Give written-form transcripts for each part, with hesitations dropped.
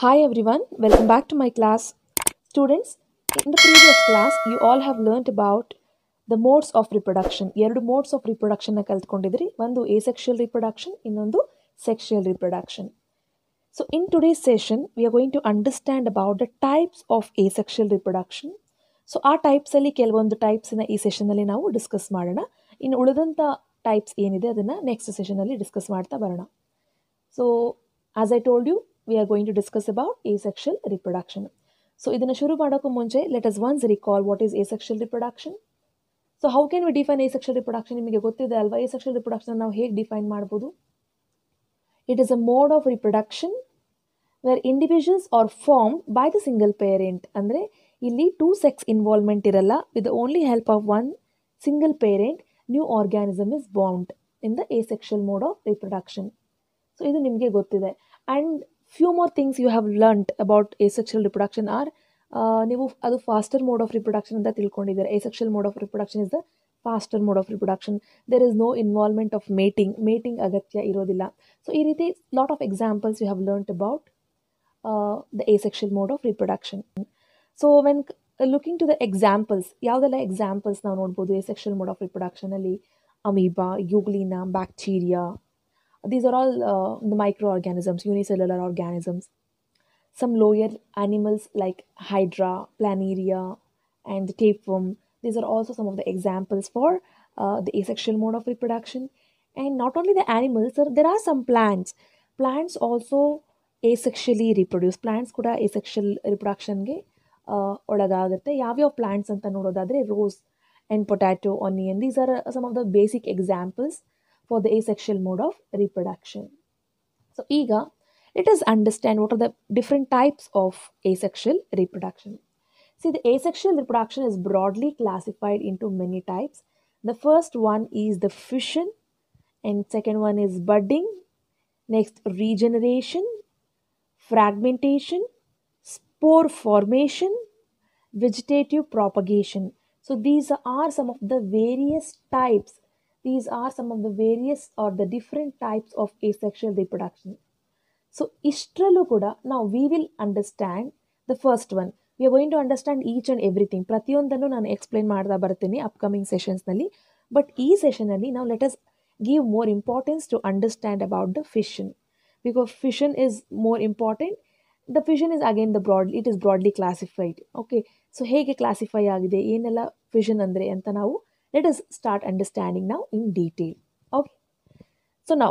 Hi everyone, welcome back to my class. Students, in the previous class, you all have learnt about the modes of reproduction. ಎರಡು modes of reproduction ಕಲ್ತ್ಕೊಂಡಿದ್ರಿ. ಒಂದು asexual reproduction, ಇನ್ನೊಂದು sexual reproduction. So in today's session, we are going to understand about the types of asexual reproduction. So ಆ ಟೈಪ್ಸಲ್ಲಿ ಕೆಲವೊಂದು ಟೈಪ್ಸನ್ನ ಈ ಸೆಷನಲ್ಲಿ ನಾವು discuss ಮಾಡೋಣ. ಇನ್ನು ಉಳಿದಂಥ ಟೈಪ್ಸ್ ಏನಿದೆ ಅದನ್ನು ನೆಕ್ಸ್ಟ್ ಸೆಷನಲ್ಲಿ ಡಿಸ್ಕಸ್ ಮಾಡ್ತಾ ಬರೋಣ. So as I told you, we are going to discuss about asexual reproduction. So ಇದನ್ನು ಶುರು ಮಾಡೋಕ್ಕೂ ಮುಂಚೆ let us once recall what is asexual reproduction. So how can we define asexual reproduction? ನಿಮಗೆ ಗೊತ್ತಿದೆ ಅಲ್ವಾ, asexual reproduction ನಾವು ಹೇಗೆ define ಮಾಡ್ಬೋದು? It is a mode of reproduction where individuals are formed by the single parent. ಅಂದರೆ ಇಲ್ಲಿ two sex involvement ಇರಲ್ಲ. with the only help of one single parent, new organism is formed in the asexual mode of reproduction. So ಇದು ನಿಮಗೆ ಗೊತ್ತಿದೆ. And few more things you have learnt about asexual reproduction are ನೀವು ಅದು faster mode of reproduction ಅಂತ ತಿಳ್ಕೊಂಡಿದ್ದೀರಾ. asexual mode of reproduction is the faster mode of reproduction. there is no involvement of mating ಅಗತ್ಯ ಇರೋದಿಲ್ಲ. So ಈ ರೀತಿ lot of examples you have learnt about the asexual mode of reproduction. So when looking to the examples, ಯಾವುದೆಲ್ಲ examples ನಾವು ನೋಡ್ಬೋದು asexual mode of reproduction ಅಲ್ಲಿ? Amoeba, euglena, bacteria. These are all the microorganisms, unicellular organisms. Some lower animals like Hydra, Planaria, and tapeworm. These are also some of the examples for the asexual mode of reproduction. And not only the animals, there are some plants. Plants also asexually reproduce. Plants ಕೂಡ asexual reproductionಗೆ ಒಳಗಾಗುತ್ತೆ. ಯಾವ್ಯಾವ plants ಅಂತ ನೋಡೋದಾದರೆ rose and potato, onion. These are some of the basic examples for the asexual mode of reproduction. So ಈಗ let us understand what are the different types of asexual reproduction. See, the asexual reproduction is broadly classified into many types. The first one is the fission, and second one is budding, next regeneration, fragmentation, spore formation, vegetative propagation. So these are some of the various types. These are some of the various or the different types of asexual reproduction. So ishtrallu kuda now we will understand the first one. We are going to understand each and everything. ಪ್ರತಿಯೊಂದನ್ನು ನಾನು explain ಮಾಡ್ತಾ ಬರ್ತೀನಿ upcoming ಸೆಷನ್ಸ್ನಲ್ಲಿ. But ಈ ಸೆಷನಲ್ಲಿ ನಾವು let us give more importance to understand about the fission, because fission is more important. The fission is again it is broadly classified. Okay, so ಹೇಗೆ classify ಆಗಿದೆ, ಏನೆಲ್ಲ ಫಿಷನ್ ಅಂದರೆ ಅಂತ ನಾವು let us start understanding now in detail. Okay, so now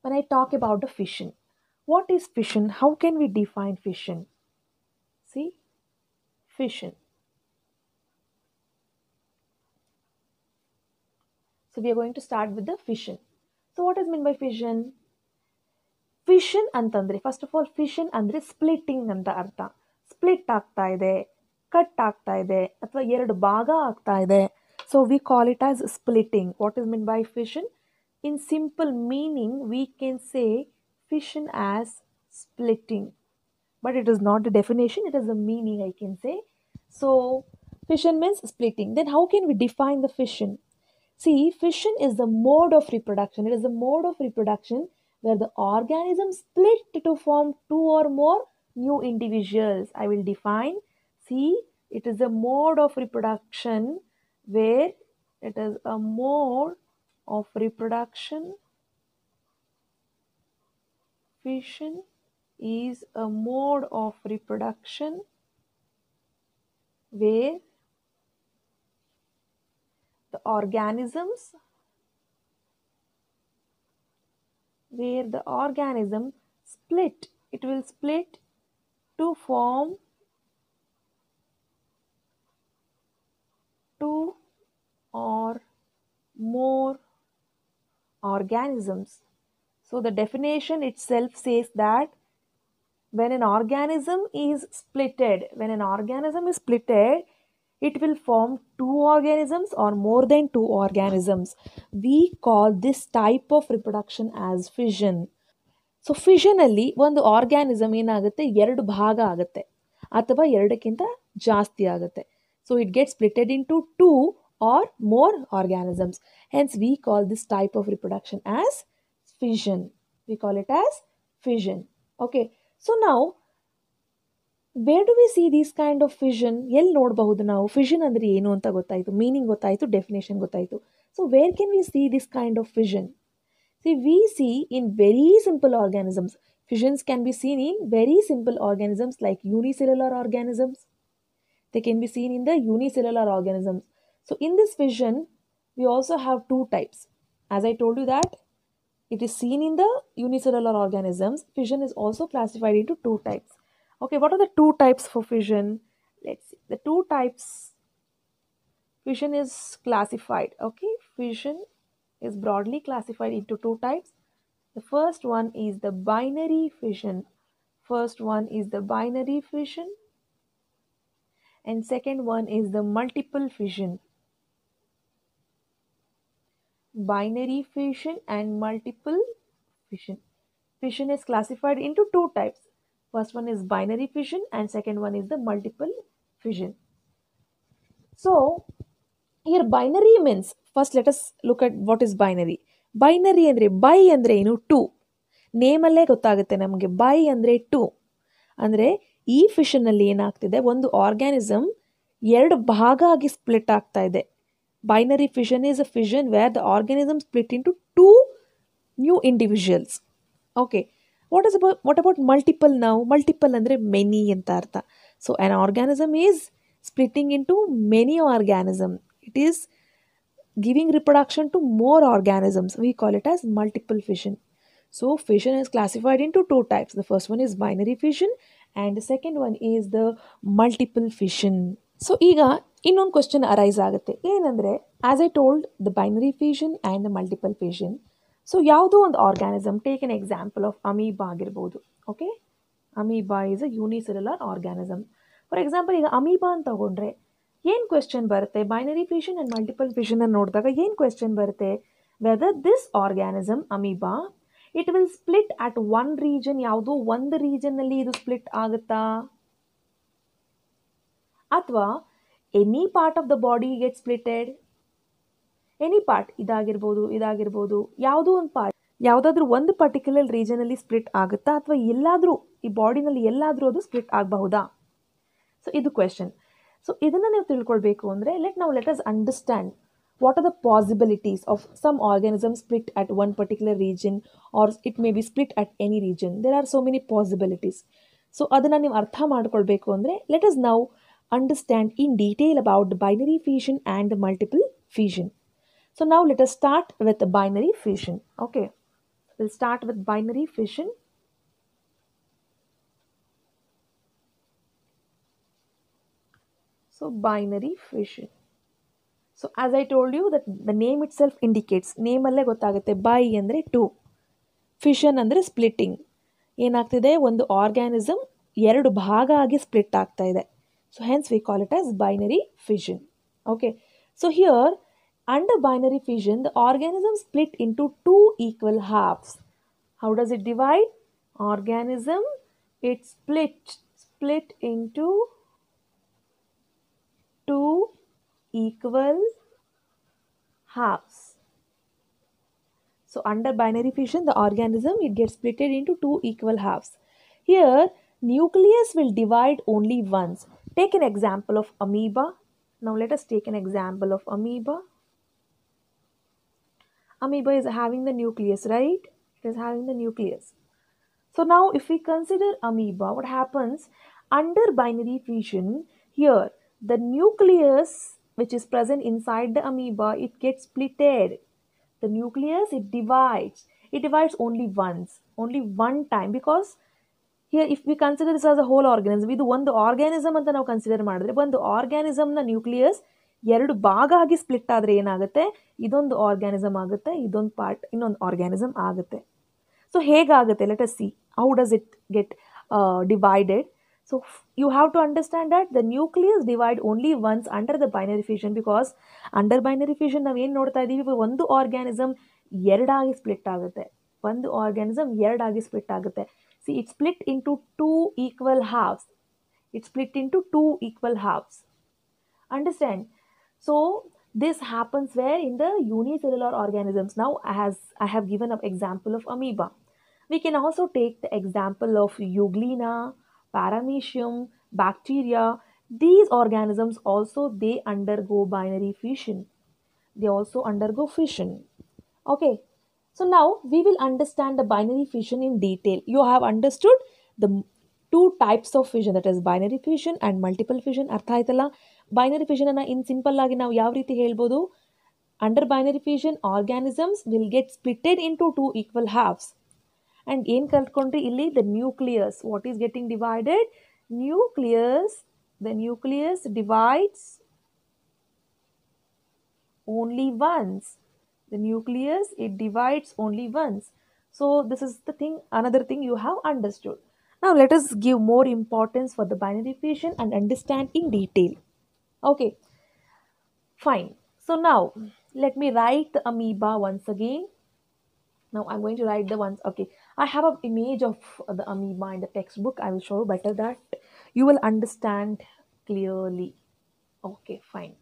when I talk about the fission, what is fission? How can we define fission? See, fission. So we are going to start with the fission. So what is meant by fission? Fission ಅಂತಂದ್ರೆ first of all fission ಅಂದರೆ splitting ಅಂತ ಅರ್ಥ. Split ಆಗ್ತಾ ಇದೆ, cut ಆಗ್ತಾ ಇದೆ, ಅಥವಾ ಎರಡು ಭಾಗ ಆಗ್ತಾ ಇದೆ. So we call it as splitting. What is meant by fission? In simple meaning, we can say fission as splitting. But it is not the definition, it is the meaning, I can say. So fission means splitting. Then how can we define the fission? See, fission is the mode of reproduction. It is the mode of reproduction where the organism split to form two or more new individuals. I will define. See, it is a mode of reproduction where it is a mode of reproduction. Fission is a mode of reproduction where the organism split. It will split to form two or more organisms. So the definition itself says that when an organism is splitted, it will form two organisms or more than two organisms. We call this type of reproduction as fission. So ಫಿಷನಲ್ಲಿ ಒಂದು organism ಏನಾಗುತ್ತೆ, ಎರಡು ಭಾಗ ಆಗುತ್ತೆ ಅಥವಾ ಎರಡಕ್ಕಿಂತ ಜಾಸ್ತಿ ಆಗುತ್ತೆ. So it get splitted in to two or more organisms. Hence, we call this type of reproduction as fission. We call it as fission. Okay. So now, where do we see these kind of fission? ಎಲ್ಲಿ ನೋಡಬಹುದು ನಾವು? Fission ಅಂದರೆ ಏನು ಅಂತ ಗೊತ್ತಾಯಿತು, meaning ಗೊತ್ತಾಯಿತು, definition ಗೊತ್ತಾಯಿತು. So where can we see this kind of fission? See, we see in very simple organisms. Fissions can be seen in very simple organisms like unicellular organisms. They can be seen in the unicellular organisms. So in this fission, we also have two types. As I told you that it is seen in the unicellular organisms. Fission is also classified into two types. Okay, what are the two types for fission? Let's see. The two types fission is classified. Okay, fission is broadly classified into two types. The first one is the binary fission. And second one is the multiple fission. Binary fission and multiple fission. Fission is classified into two types. First one is binary fission and second one is the multiple fission. So here binary means, first let us look at what is binary. Binary andre bi andre ಏನು 2. ನೇಮಲ್ಲೇ ಗೊತ್ತಾಗುತ್ತೆ ನಮಗೆ. By ಅಂದರೆ 2 ಅಂದರೆ ಈ ಫಿಷನ್ನಲ್ಲಿ ಏನಾಗ್ತಿದೆ, ಒಂದು organism ಎರಡು ಭಾಗ ಆಗಿ ಸ್ಪ್ಲಿಟ್ ಆಗ್ತಾ ಇದೆ. Binary fission is a fission where the organism split into 2 new individuals. Okay, what about multiple ನಾವು? ಮಲ್ಟಿಪಲ್ ಅಂದರೆ ಮೆನಿ ಅಂತ ಅರ್ಥ. So an organism is splitting into many organism. It is giving reproduction to more organisms. We call it as multiple fission. So fission is classified into two types. The first one is binary fission and the second one is the multiple fission. So ಈಗ ಇನ್ನೊಂದು question arise ಆಗುತ್ತೆ. ಏನಂದರೆ, as I told, the binary fission and the multiple fission. So ಯಾವುದೋ ಒಂದು organism, take an example of amoeba ಆಗಿರ್ಬೋದು. Okay, amoeba is a unicellular organism. For example, ಈಗ amoeba ಅಂತ ತಗೊಂಡ್ರೆ ಏನು ಕ್ವೆಶ್ಚನ್ ಬರುತ್ತೆ? Binary fission and multiple fission ಅನ್ನು ನೋಡಿದಾಗ ಏನು ಕ್ವೆಶ್ಚನ್ ಬರುತ್ತೆ? Whether this organism amoeba it will split at one region. ಯಾವುದೋ ಒಂದು ರೀಜನ್ನಲ್ಲಿ ಇದು ಸ್ಪ್ಲಿಟ್ ಆಗುತ್ತಾ, ಅಥವಾ any part of the body get splitted? Any part, ಇದಾಗಿರ್ಬೋದು, ಯಾವುದೋ ಒಂದು ಪಾರ್ಟ್, ಯಾವುದಾದ್ರೂ ಒಂದು ಪರ್ಟಿಕ್ಯುಲರ್ ರೀಜನಲ್ಲಿ ಸ್ಪ್ಲಿಟ್ ಆಗುತ್ತಾ, ಅಥವಾ ಎಲ್ಲಾದರೂ ಈ ಬಾಡಿನಲ್ಲಿ ಎಲ್ಲಾದರೂ ಅದು ಸ್ಪ್ಲಿಟ್ ಆಗಬಹುದಾ? ಸೊ ಇದು ಕ್ವೆಶ್ಚನ್. ಸೊ ಇದನ್ನು ನೀವು ತಿಳ್ಕೊಳ್ಬೇಕು ಅಂದರೆ let us understand what are the possibilities of some organism split at one particular region, or it may be split at any region. There are so many possibilities. So ಅದನ್ನು ನೀವು ಅರ್ಥ ಮಾಡ್ಕೊಳ್ಬೇಕು ಅಂದರೆ let us now understand in detail about the binary fission and the multiple fission. So now let us start with the binary fission. Okay, we'll start with binary fission. So binary fission. So as I told you that the name itself indicates, name ಅಲ್ಲೇ ಗೊತ್ತಾಗುತ್ತೆ. By ಅಂದರೆ 2, fission ಅಂದರೆ splitting. ಏನಾಗ್ತಿದೆ, ಒಂದು organism ಎರಡು ಭಾಗ ಆಗಿ split ಆಗ್ತಾ ಇದೆ. So hence we call it as binary fission. Okay, so here under binary fission the organism split into 2 equal halves. How does it divide? Organism, it split into 2 equal halves. So under binary fission, the organism, it gets splitted into 2 equal halves. Here nucleus will divide only once. Take an example of amoeba. Now let us take an example of amoeba. Amoeba is having the nucleus, right? It is having the nucleus. So now if we consider amoeba, what happens under binary fission? Here the nucleus which is present inside the amoeba, it gets splitted. The nucleus, it divides only once, only one time, because here if we consider this as a whole organism, ಇದು ಒಂದು organism ಅಂತ ನಾವು consider ಮಾಡಿದ್ರೆ, ಒಂದು ಆರ್ಗ್ಯಾನಿಸಮ್ನ nucleus ಎರಡು ಭಾಗ ಆಗಿ split ಆದರೆ ಏನಾಗುತ್ತೆ, ಇದೊಂದು ಆರ್ಗ್ಯಾನಿಸಮ್ ಆಗುತ್ತೆ, ಇದೊಂದು ಪಾರ್ಟ್ ಇನ್ನೊಂದು ಆರ್ಗ್ಯಾನಿಸಮ್ ಆಗುತ್ತೆ. ಸೊ ಹೇಗಾಗುತ್ತೆ, let us see how does it get divided. So you have to understand that the nucleus divide only once under the binary fission, because under binary fission ನಾವು ಏನು ನೋಡ್ತಾ ಇದ್ದೀವಿ, ಒಂದು ಆರ್ಗ್ಯಾನಿಸಮ್ ಎರಡಾಗಿ ಸ್ಪ್ಲಿಟ್ ಆಗುತ್ತೆ, See, it split into 2 equal halves. Understand? So this happens where in the unicellular organisms. Now as I have given an example of amoeba, we can also take the example of Euglena, paramecium, bacteria, these organisms also they undergo binary fission. They also undergo fission. Okay. So now we will understand the binary fission in detail. You have understood the two types of fission, that is binary fission and multiple fission. ಅರ್ಥ ಆಯ್ತಲ್ಲ? Binary fission ಅನ್ನ in simple ಆಗಿ ನಾವು ಯಾವ ರೀತಿ ಹೇಳ್ಬೋದು? Under binary fission, organisms will get splitted into two equal halves. And ಏನ್ ಕಲ್ತ್ಕೊಂಡ್ರಿ ಇಲ್ಲಿ? The nucleus. What is getting divided? Nucleus. The nucleus divides only once. The nucleus, it divides only once. So this is the thing, another thing you have understood. Now let us give more importance for the binary fission and understand in detail. Okay, fine. So now let me write the amoeba once again. Now I'm going to write the ones. Okay, I have an image of the amoeba in the textbook. I will show you better that you will understand clearly. Okay, fine.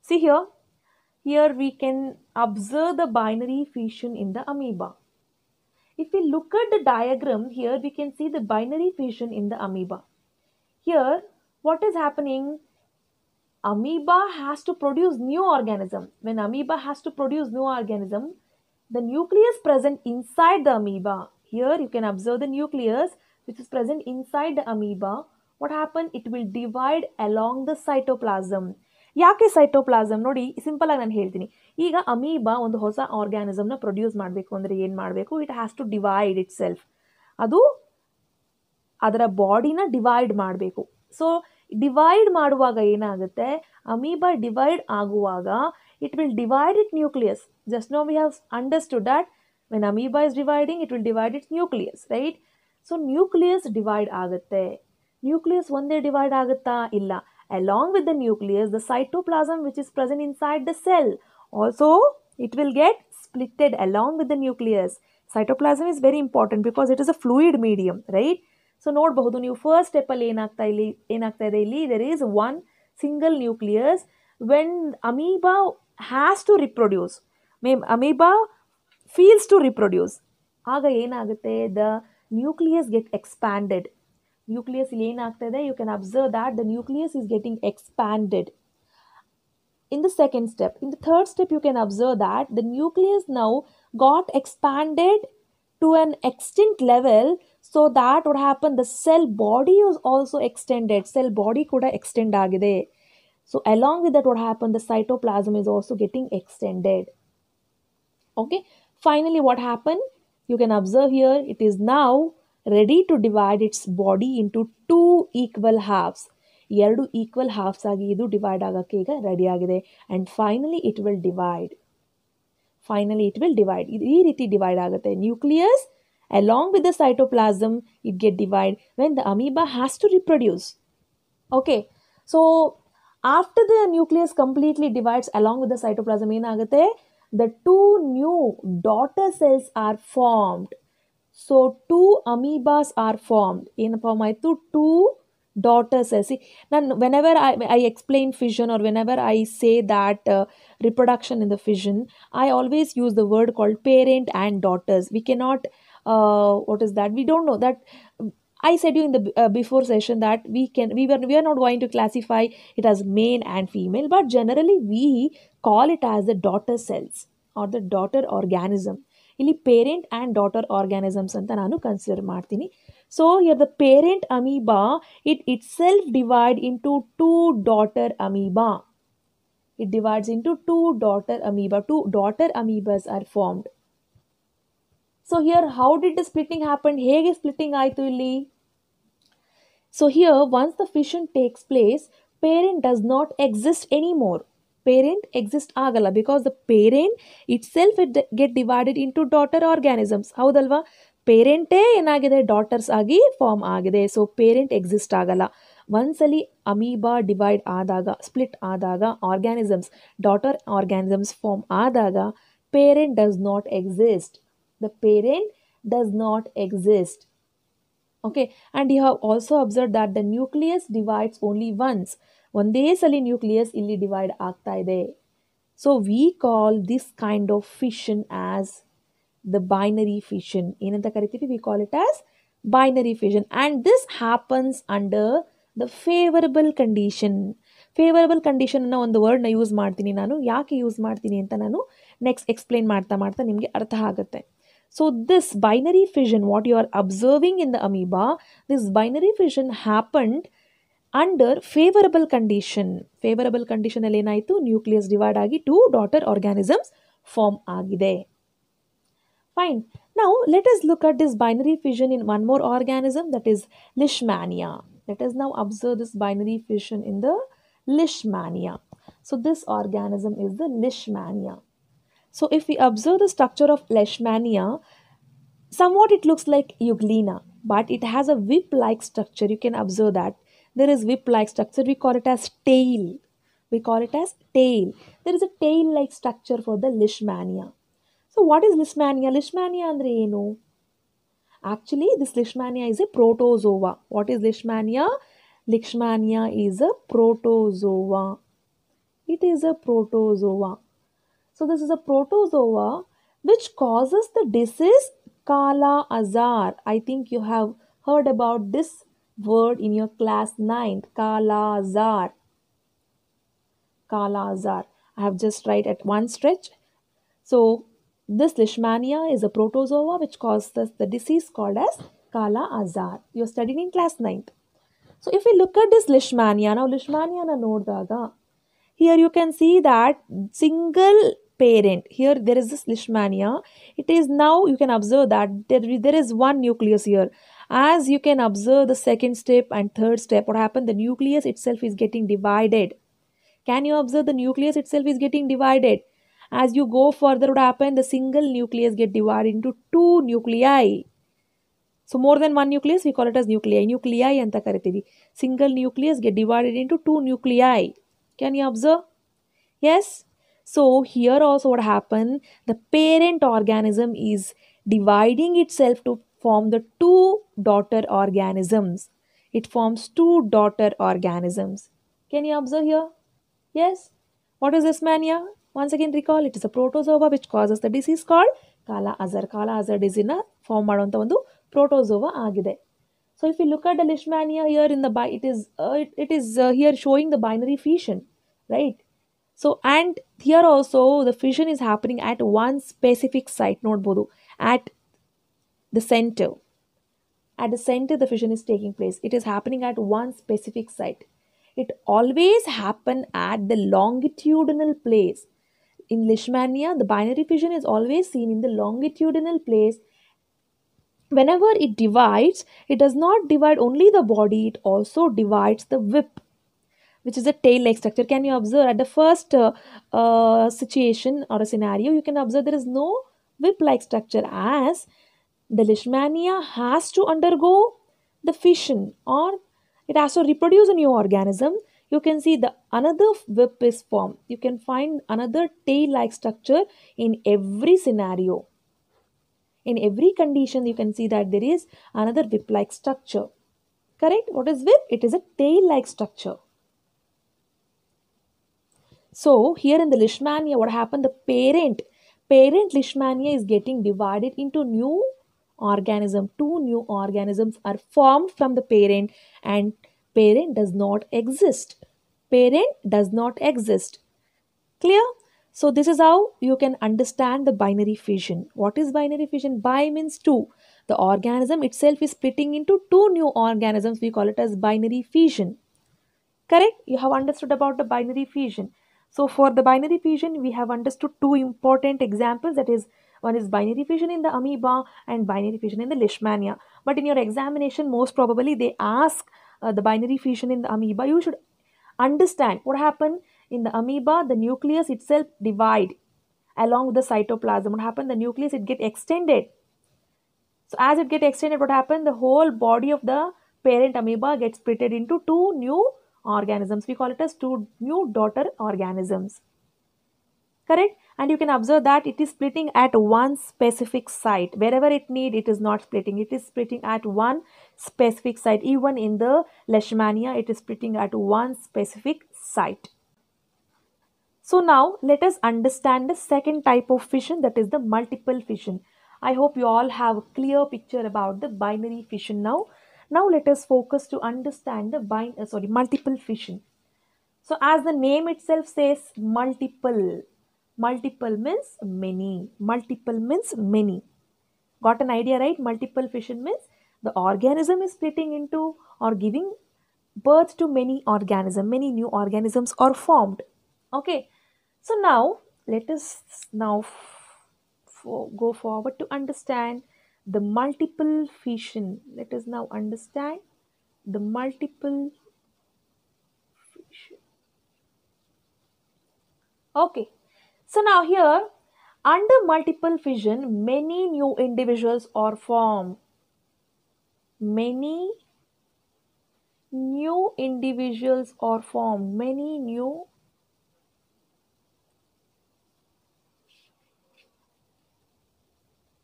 See here. Here we can observe the binary fission in the amoeba. If we look at the diagram, here we can see the binary fission in the amoeba. Here, what is happening? Amoeba has to produce new organism. When amoeba has to produce new organism, the nucleus present inside the amoeba. Here you can observe the nucleus which is present inside the amoeba. What happened? It will divide along the cytoplasm. ಯಾಕೆ cytoplasm ನೋಡಿ simple ಆಗಿ ನಾನು ಹೇಳ್ತೀನಿ. ಈಗ amoeba ಒಂದು ಹೊಸ ಆರ್ಗ್ಯಾನಿಸಮ್ನ produce ಮಾಡಬೇಕು ಅಂದರೆ ಏನು ಮಾಡಬೇಕು? It has to divide itself. ಅದು ಅದರ ಬಾಡಿನ ಡಿವೈಡ್ ಮಾಡಬೇಕು. ಸೊ ಡಿವೈಡ್ ಮಾಡುವಾಗ ಏನಾಗುತ್ತೆ? ಅಮೀಬಾ ಡಿವೈಡ್ ಆಗುವಾಗ it will divide its nucleus. Just now we have understood that when amoeba is dividing, it will divide its nucleus, right? So nucleus divide ಆಗುತ್ತೆ. Nucleus ಒಂದೇ divide ಆಗುತ್ತಾ? ಇಲ್ಲ. Along with the nucleus, the cytoplasm which is present inside the cell also it will get splitted along with the nucleus. Cytoplasm is very important because it is a fluid medium, right? So ನೋಡಬಹುದು ನೀವು first step ಅಲ್ಲಿ ಏನಾಗ್ತಾ ಇದೆ ಇಲ್ಲಿ? there is one single nucleus. When amoeba has to reproduce, amoeba feels to reproduce, ಆಗ ಏನಾಗುತ್ತೆ? the nucleus get expanded. Nucleus ಇಲ್ಲಿ ಏನಾಗ್ತಾ ಇದೆ? You can observe that the nucleus is getting expanded. In the second step, in the third step, you can observe that the nucleus now got expanded to an extent level, so that what happened? The cell body was also extended. Cell body kuda extend agide. So along with that, what happened? The cytoplasm is also getting extended. Okay. Finally, what happened? You can observe here, it is now ready to divide its body into two equal halves. ಎರಡು equal halves ಆಗಿ ಇದು divide ಆಗೋಕ್ಕೆ ಈಗ ready ಆಗಿದೆ. And finally it will divide. ಈ ರೀತಿ divide ಆಗುತ್ತೆ. Nucleus along with the cytoplasm it get divide when the amoeba has to reproduce. Okay, so after the nucleus completely divides along with the cytoplasm ಏನಾಗುತ್ತೆ? The two new daughter cells are formed. So two amoebas are formed. ಏನು form ಆಯಿತು? Two daughter cells. See, whenever I explain fission, or whenever I say that reproduction in the fission, I always use the word called parent and daughters. We cannot, what is that? We don't know that. I said you in the before session that we are not going to classify it as male and female, but generally we call it as the daughter cells or the daughter organism. ಇಲ್ಲಿ parent and daughter organisms ಅಂತ ನಾನು consider ಮಾಡ್ತೀನಿ. So here the parent amoeba it self divide into two daughter amoeba. It divides into two daughter amoeba. Two daughter amoebas are formed. So here, how did the splitting happen? ಹೇಗೆ splitting ಆಯಿತು ಇಲ್ಲಿ? So here, once the fission takes place, parent does not exist anymore. Parent exist ಆಗಲ್ಲ, because the parent itself get divided into daughter organisms. ಹೌದಲ್ವಾ? ಪೇರೆಂಟೇ ಏನಾಗಿದೆ? Daughters ಆಗಿ form ಆಗಿದೆ. So parent exist ಆಗಲ್ಲ. ಒಂದ್ಸಲಿ ಅಮೀಬಾ ಡಿವೈಡ್ ಆದಾಗ, ಸ್ಪ್ಲಿಟ್ ಆದಾಗ, organisms daughter organisms form ಆದಾಗ parent does not exist. The parent does not exist. Okay, and you have also observed that the nucleus divides only once. ಒಂದೇ ಸಲಿ nucleus ಇಲ್ಲಿ divide ಆಗ್ತಾ ಇದೆ. So we call this kind of fission as the binary fission. ಏನಂತ ಕರಿತೀವಿ? We call it as binary fission, and this happens under the favorable condition. Favourable condition ಅನ್ನೋ ಒಂದು ವರ್ಡ್ನ use ಮಾಡ್ತೀನಿ ನಾನು. ಯಾಕೆ ಯೂಸ್ ಮಾಡ್ತೀನಿ ಅಂತ ನಾನು ನೆಕ್ಸ್ಟ್ ಎಕ್ಸ್ಪ್ಲೇನ್ ಮಾಡ್ತಾ ಮಾಡ್ತಾ ನಿಮಗೆ ಅರ್ಥ ಆಗುತ್ತೆ. So this binary fission what you are observing in the amoeba, this binary fission happened under favourable condition. Favourable ಕಂಡೀಷನಲ್ಲಿ ಏನಾಯಿತು, ನ್ಯೂಕ್ಲಿಯಸ್ ಡಿವೈಡ್ ಆಗಿ 2 ಡಾಟರ್ ಆರ್ಗ್ಯಾನಿಸಮ್ಸ್ ಫಾರ್ಮ್ ಆಗಿದೆ. Fine. Now let us look at this binary fission in one more organism, that is Leishmania. Let us now observe this binary fission in the Leishmania. So this organism is the Leishmania. So if we observe the structure of Leishmania, somewhat it looks like Euglena, but it has a whip-like structure. You can observe that there is whip-like structure. We call it as tail. We call it as tail. There is a tail-like structure for the Leishmania. So what is Leishmania? Leishmania andre enu? Actually, this Leishmania is a protozoa. What is Leishmania? Leishmania is a protozoa. It is a protozoa. So this is a protozoa which causes the disease Kala-Azar. I think you have heard about this word in your class 9th. Kala-Azar. Kala-Azar. I have just write at one stretch. So this Leishmania is a protozoa which causes the disease called as Kala-Azar. You are studying in class 9th. So if we look at this Leishmania, now Leishmania na nodaga, here you can see that single parent. Here there is this Leishmania. It is now, you can observe that there is one nucleus here. As you can observe the second step and third step, what happened? The nucleus itself is getting divided. Can you observe the nucleus itself is getting divided? As you go further, what happened? The single nucleus get divided into 2 nuclei. So more than one nucleus, we call it as nuclei. Nuclei anta karitivi. Single nucleus get divided into 2 nuclei. Can you observe? Yes. So here also what happened? The parent organism is dividing itself to form the 2 daughter organisms. It forms 2 daughter organisms. Can you observe here? Yes. What is Leishmania? Once again recall, it is a protozoa which causes the disease called Kala-Azar. Kala-Azar disease na form ಮಾಡುವಂತ ಒಂದು protozoa ಆಗಿದೆ. So if you look at the Leishmania here in the it is here showing the binary fission, right? So and here also the fission is happening at one specific site. ನೋಡಬಹುದು at the center. At the center the fission is taking place. It is happening at one specific site. It always happen at the longitudinal place. In Leishmania, the binary fission is always seen in the longitudinal place. Whenever it divides, it does not divide only the body, it also divides the whip, which is a tail-like structure. Can you observe at the first situation or a scenario, you can observe there is no whip-like structure, as the Leishmania has to undergo the fission or it has to reproduce a new organism. You can see the another whip is formed. You can find another tail-like structure in every scenario. In every condition, you can see that there is another whip-like structure. Correct? What is whip? It is a tail-like structure. So here in the Leishmania, what happened? The parent Leishmania is getting divided into new organism. 2 new organisms are formed from the parent, and parent does not exist. Parent does not exist. Clear? So this is how you can understand the binary fission. What is binary fission? Bi means 2. The organism itself is splitting into 2 new organisms. We call it as binary fission. Correct? You have understood about the binary fission. So for the binary fission, we have understood 2 important examples. That is, one is binary fission in the amoeba and binary fission in the Leishmania. But in your examination, most probably they ask the binary fission in the amoeba. You should understand what happened in the amoeba. The nucleus itself divide along with the cytoplasm. What happened? The nucleus, it get extended. So as it get extended, what happened? The whole body of the parent amoeba gets splitted into 2 new organisms. We call it as 2 new daughter organisms. Correct? And you can observe that it is splitting at one specific site. Wherever it need, it is not splitting. It is splitting at one specific site. Even in the Leishmania, it is splitting at one specific site. So now let us understand the second type of fission, that is the multiple fission. I hope you all have a clear picture about the binary fission now. Now let us focus to understand the multiple fission. So as the name itself says, multiple. Multiple means many. Multiple means many. Got an idea, right? Multiple fission means the organism is splitting into or giving birth to many organisms. Many new organisms are formed. Okay. So now let us now go forward to understand the multiple fission. Let us now understand the multiple fission. Okay. So now here, under multiple fission, many new individuals are formed. Many new individuals are formed. Many new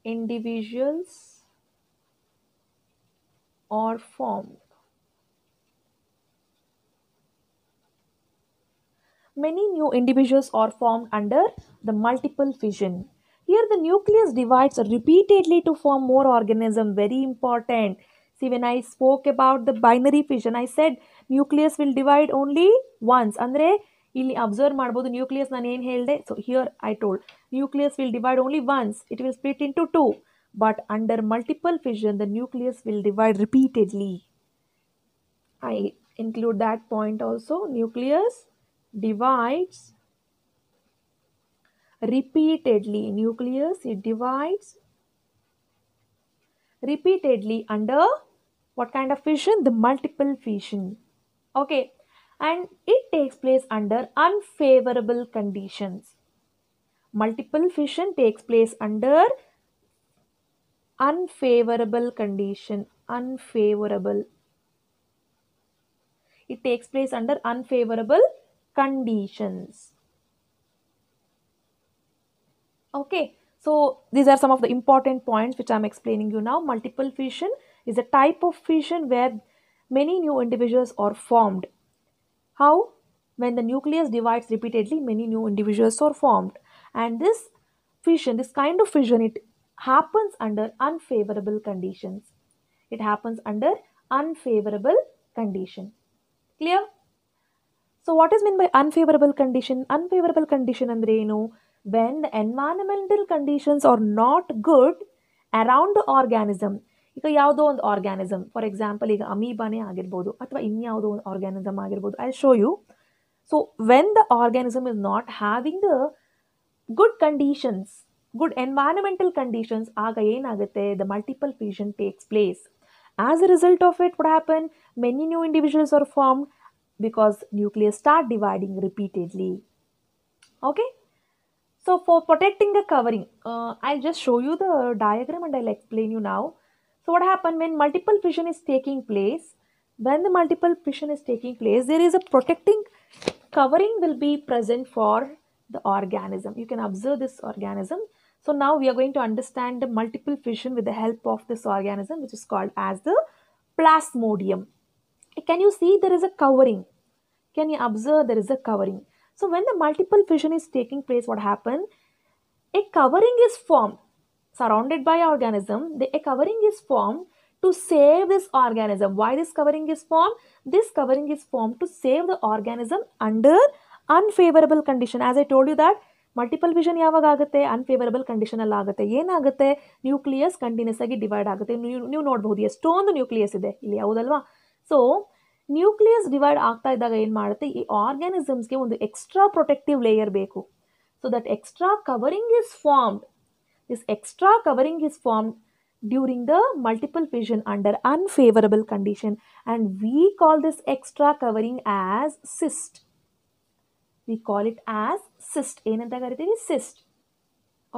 individuals are formed. Many new individuals are formed under the multiple fission. Here the nucleus divides repeatedly to form more organism. Very important. See, when I spoke about the binary fission, I said nucleus will divide only once. Andre ಇಲ್ಲಿ observe ಮಾಡ್ಬೋದು nucleus ನಾನು ಏನು ಹೇಳಿದೆ. So here I told nucleus will divide only once. It will split into two. But under multiple fission, the nucleus will divide repeatedly. I include that point also. Nucleus divides repeatedly. Nucleus, it divides repeatedly under what kind of fission? The multiple fission. Okay. And it takes place under unfavorable conditions. Multiple fission takes place under unfavorable condition. Unfavorable. It takes place under unfavorable conditions. Okay. So these are some of the important points which I am explaining you now. Multiple fission is a type of fission where many new individuals are formed. How? When the nucleus divides repeatedly, many new individuals are formed. And this fission, this kind of fission, it happens under unfavorable conditions. It happens under unfavorable condition. Clear? So what is meant by unfavorable condition? Unfavorable condition andre enu? When the environmental conditions are not good around the organism. ಈಗ ಯಾವುದೋ ಒಂದು organism, for example ಈಗ ಅಮೀಬಾನೇ ಆಗಿರ್ಬೋದು ಅಥವಾ ಇನ್ಯಾವುದೋ ಒಂದು organism ಆಗಿರ್ಬೋದು. I show you. So when the organism is not having the good conditions, good environmental conditions, ಆಗ ಏನಾಗುತ್ತೆ? The multiple fusion takes place. As a result of it what happen? Many new individuals are formed because nucleus start dividing repeatedly. Okay. So for protecting the covering, I'll just show you the diagram and I'll explain you now. So what happened when multiple fission is taking place? When the multiple fission is taking place, there is a protecting covering will be present for the organism. You can observe this organism. So now we are going to understand the multiple fission with the help of this organism, which is called as the plasmodium. Can you see there is a covering? Can you observe there is a covering? So when the multiple fission is taking place, what happened? A covering is formed surrounded by organism. A covering is formed to save this organism. Why this covering is formed? This covering is formed to save the organism under unfavorable condition. As I told you that multiple fission ಯಾವಾಗ ಆಗುತ್ತೆ? Unfavourable condition ಅಲ್ಲಿ ಆಗುತ್ತೆ. ಏನಾಗುತ್ತೆ? Nucleus continuous ಆಗಿ divide ಆಗುತ್ತೆ. ನೀವು ನೋಡಬಹುದು ಎಷ್ಟೊಂದು ನ್ಯೂಕ್ಲಿಯಸ್ ಇದೆ ಇಲ್ಲಿ, ಹೌದಲ್ವಾ? ಸೊ ನ್ಯೂಕ್ಲಿಯಸ್ ಡಿವೈಡ್ ಆಗ್ತಾ ಇದ್ದಾಗ ಏನು ಮಾಡುತ್ತೆ? ಈ ಆರ್ಗ್ಯಾನಿಸಮ್ಸ್ಗೆ ಒಂದು ಎಕ್ಸ್ಟ್ರಾ ಪ್ರೊಟೆಕ್ಟಿವ್ ಲೇಯರ್ ಬೇಕು. So that extra covering is formed. This extra covering is formed during the multiple fission under unfavorable condition, and we call this extra covering as cyst. We call it as cyst. ಏನಂತ ಕರಿತೀವಿ? Cyst.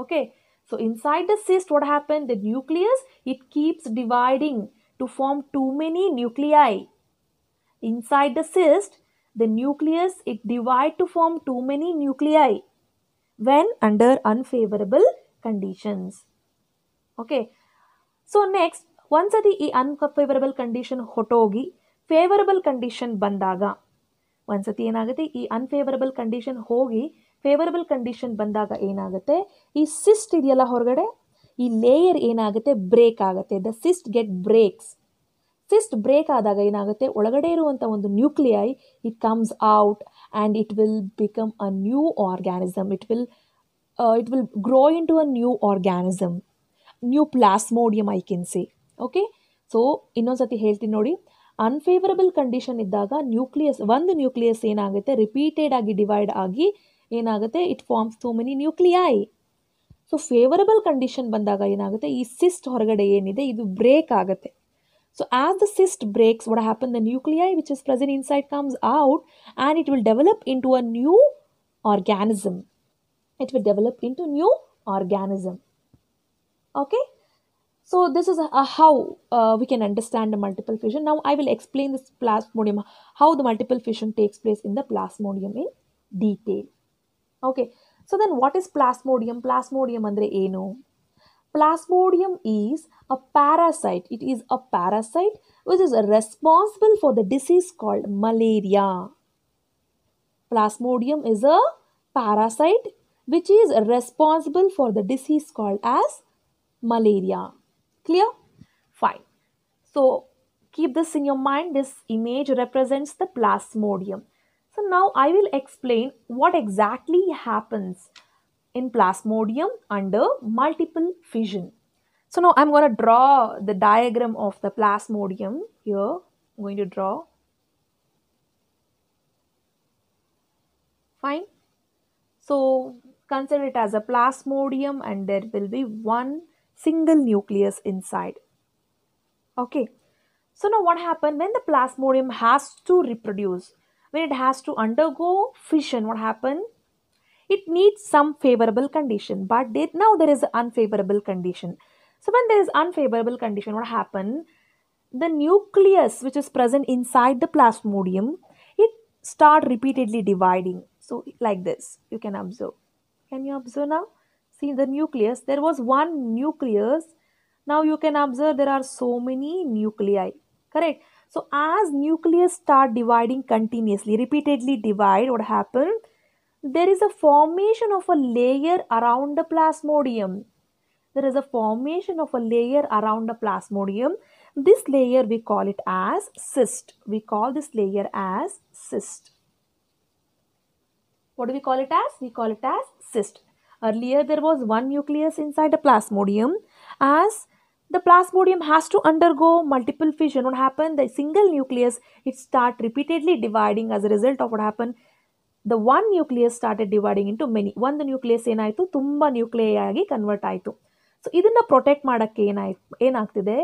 Okay. So inside the cyst, what happened? The nucleus, it keeps dividing to form too many nuclei. Inside the cyst, the nucleus, it divide to form too many nuclei when under unfavorable conditions. Okay. So next, once ಈ unfavorable condition ಹೊಟ್ಟೋಗಿ favourable condition ಬಂದಾಗ, ಒಂದ್ಸತಿ ಏನಾಗುತ್ತೆ? ಈ unfavourable condition ಹೋಗಿ favourable condition ಬಂದಾಗ ಏನಾಗುತ್ತೆ? ಈ cyst ಇದೆಯಲ್ಲ ಹೊರಗಡೆ, ಈ ಲೇಯರ್ ಏನಾಗುತ್ತೆ, ಬ್ರೇಕ್ ಆಗುತ್ತೆ. The cyst get breaks. Cyst break ಆದಾಗ ಏನಾಗುತ್ತೆ, ಒಳಗಡೆ ಇರುವಂಥ ಒಂದು nuclei it comes out and it will become a new organism. It will grow into a new organism, new plasmodium I can say. Okay, so ಇನ್ನೊಂದ್ಸತಿ ಹೇಳ್ತೀನಿ ನೋಡಿ. Unfavourable condition ಇದ್ದಾಗ ಒಂದು ನ್ಯೂಕ್ಲಿಯಸ್ ಏನಾಗುತ್ತೆ, ರಿಪೀಟೆಡ್ ಆಗಿ ಡಿವೈಡ್ ಆಗಿ ಏನಾಗುತ್ತೆ, it forms so many nuclei. So favourable condition ಬಂದಾಗ ಏನಾಗುತ್ತೆ, ಈ ಸಿಸ್ಟ್ ಹೊರಗಡೆ ಏನಿದೆ ಇದು ಬ್ರೇಕ್ ಆಗುತ್ತೆ. So as the cyst breaks, what happens, the nuclei which is present inside comes out and it will develop into a new organism. It will develop into new organism. Okay, so this is how we can understand the multiple fission. Now I will explain this plasmodium, how the multiple fission takes place in the plasmodium in detail. Okay, so then what is plasmodium? Plasmodium andre eno? Plasmodium is a parasite. It is a parasite which is responsible for the disease called malaria. Plasmodium is a parasite which is responsible for the disease called as malaria. Clear? Fine. So keep this in your mind. This image represents the plasmodium. So now I will explain what exactly happens in plasmodium under multiple fission. So now I'm going to draw the diagram of the plasmodium here. I'm going to draw. Fine. So consider it as a plasmodium and there will be one single nucleus inside. Okay. So now what happens when the plasmodium has to reproduce? When it has to undergo fission, what happens? It needs some favorable condition, but now there is an unfavorable condition. So when there is unfavorable condition, what happens? The nucleus which is present inside the plasmodium, it start repeatedly dividing. So like this, you can observe. Can you observe now? See the nucleus, there was one nucleus. Now you can observe there are so many nuclei, correct? So as nucleus start dividing continuously, repeatedly divide, what happens? There is a formation of a layer around the plasmodium. There is a formation of a layer around the plasmodium. This layer we call it as cyst. We call this layer as cyst. What do we call it as? We call it as cyst. Earlier there was one nucleus inside the plasmodium. As the plasmodium has to undergo multiple fission, what happened? The single nucleus, it start repeatedly dividing. As a result of what happened, the one nucleus started dividing into many. One nucleus ಏನಾಯಿತು, ತುಂಬ nuclei ಆಗಿ convert ಆಯಿತು. So ಇದನ್ನು protect ಮಾಡೋಕ್ಕೆ ಏನಾಗ್ತಿದೆ,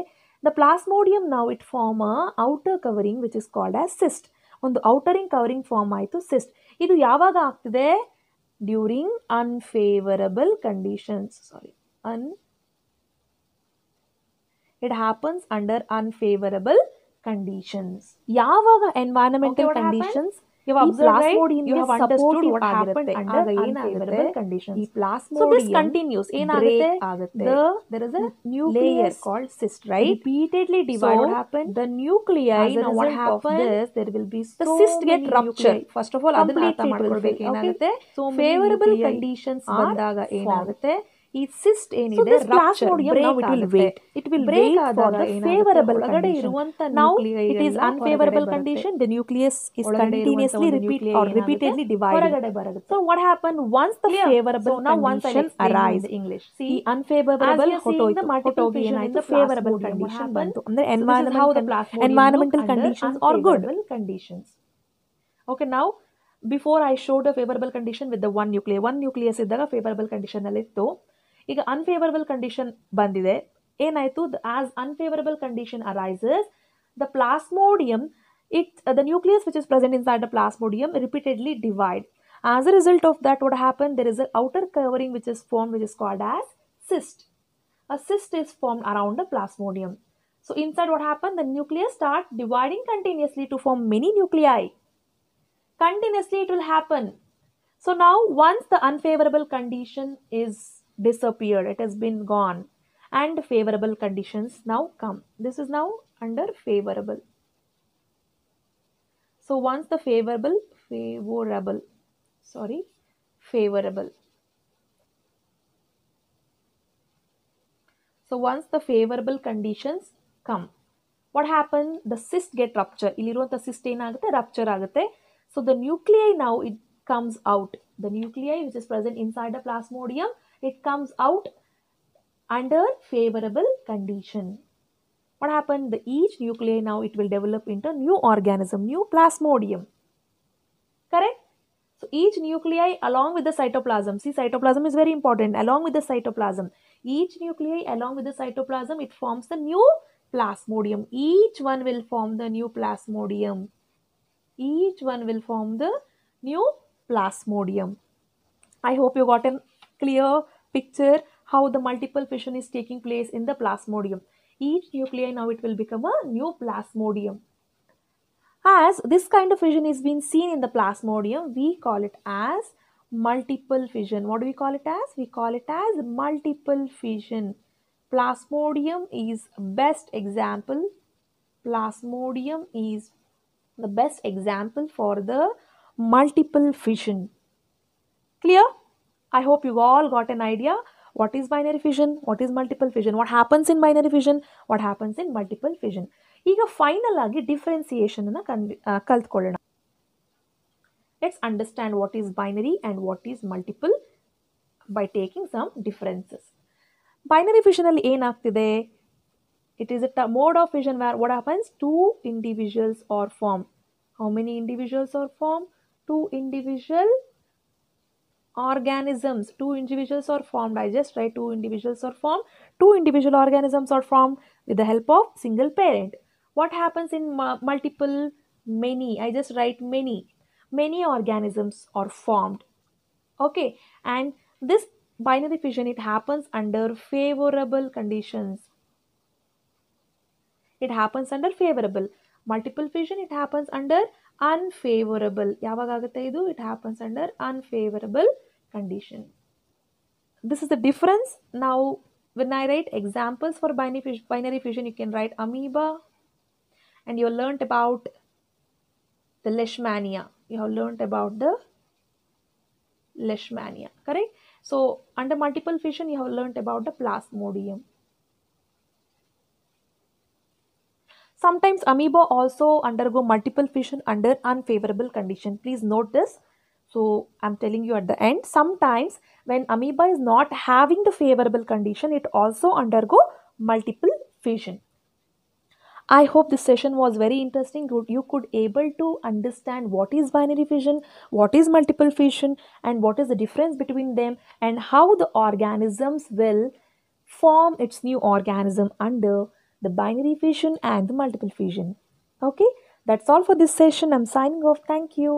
the plasmodium ನಾವು it form outer covering which is called as cyst. ಒಂದು outer covering form ಆಯಿತು ಸಿಸ್ಟ್. ಇದು ಯಾವಾಗ ಆಗ್ತಿದೆ? During unfavourable conditions. It happens under unfavourable conditions. ಯಾವಾಗ environmental conditions you have observed, right? You have understood what happened under unfavorable conditions. So this continues. There is a layer called cyst, right? Repeatedly divide. What happened? The nuclei. Now what happens? This there will be the cyst get ruptured. First of all, completely it will break. Okay. So favorable conditions ಬಂದಾಗ ಏನಾಗುತ್ತೆ? ಈ cyst ಏನಿದೆ plasmodium now it will wait. It will wait for the favorable condition. Now it is unfavorable condition. The nucleus is continuously repeatedly divided. So what happened once the favorable condition arise? English. See, unfavorable ಹೊರಟೋಗಿ ಏನಾಯ್ತು, favorable condition ಬಂತು. ಅಂದ್ರೆ environmental conditions are good conditions. Okay, now before I showed a favorable condition with the one nucleus ಇದ್ದಾಗ favorable condition ಅಲ್ಲಿ ಇತ್ತು. ಈಗ unfavourable condition ಬಂದಿದೆ, ಏನಾಯ್ತು? As unfavourable condition arises, the plasmodium the nucleus which is present inside the plasmodium repeatedly divide. As a result of that, what happened? There is an outer covering which is formed, which is called as cyst. A cyst is formed around the plasmodium. So inside what happened? The nucleus start dividing continuously to form many nuclei. Continuously it will happen. So now once the unfavorable condition is disappeared, it has been gone, and favorable conditions now come. This is now under favorable. So once the favorable So once the favorable conditions come, what happens? The cyst get rupture. Illiruvanta cyst enagutte? Rupture agutte. So the nuclei now it comes out. The nuclei which is present inside the plasmodium, it comes out under favorable condition. What happened? The each nuclei now it will develop into new organism, new plasmodium. Correct? So each nuclei along with the cytoplasm, see cytoplasm is very important, along with the cytoplasm, each nuclei along with the cytoplasm, it forms the new plasmodium. Each one will form the new plasmodium. Each one will form the new plasmodium. I hope you got a clear picture how the multiple fission is taking place in the plasmodium. Each nuclei now it will become a new plasmodium. As this kind of fission is being seen in the plasmodium, we call it as multiple fission. What do we call it as? We call it as multiple fission. Plasmodium is best example. Plasmodium is the best example for the multiple fission. Clear? I hope you all got an idea. What is binary fission? What is multiple fission? What happens in binary fission? What happens in multiple fission? ಈಗ final ಆಗಿ differentiation ಅನ್ನ ಕಲ್ತ್ಕೊಳ್ಳೋಣ. Let's understand what is binary and what is multiple by taking some differences. Binary fission ಅಲ್ಲಿ ಏನಾಗ್ತಿದೆ? It is a mode of fission where what happens? 2 individuals are formed. How many individuals are formed? 2 individual organisms. 2 individuals are formed. I just write 2 individuals are formed. 2 individual organisms are formed with the help of single parent. What happens in multiple? Many. I just write many. Many organisms are formed. Okay. And this binary fission, it happens under favorable conditions. It happens under favorable. Multiple fission, it happens under unfavorable. Yavagagutte idu? It happens under unfavorable condition. This is the difference. Now, when I write examples for binary fission, you can write amoeba, and you learnt about the leishmania. You have learnt about the leishmania, correct? So, under multiple fission, you have learnt about the plasmodium. Sometimes amoeba also undergo multiple fission under unfavorable condition. Please note this. So, I'm telling you at the end. Sometimes when amoeba is not having the favorable condition, it also undergo multiple fission. I hope this session was very interesting. You could able to understand what is binary fission, what is multiple fission, and what is the difference between them, and how the organisms will form its new organism under the binary fission and the multiple fission. Okay, that's all for this session. I'm signing off. Thank you.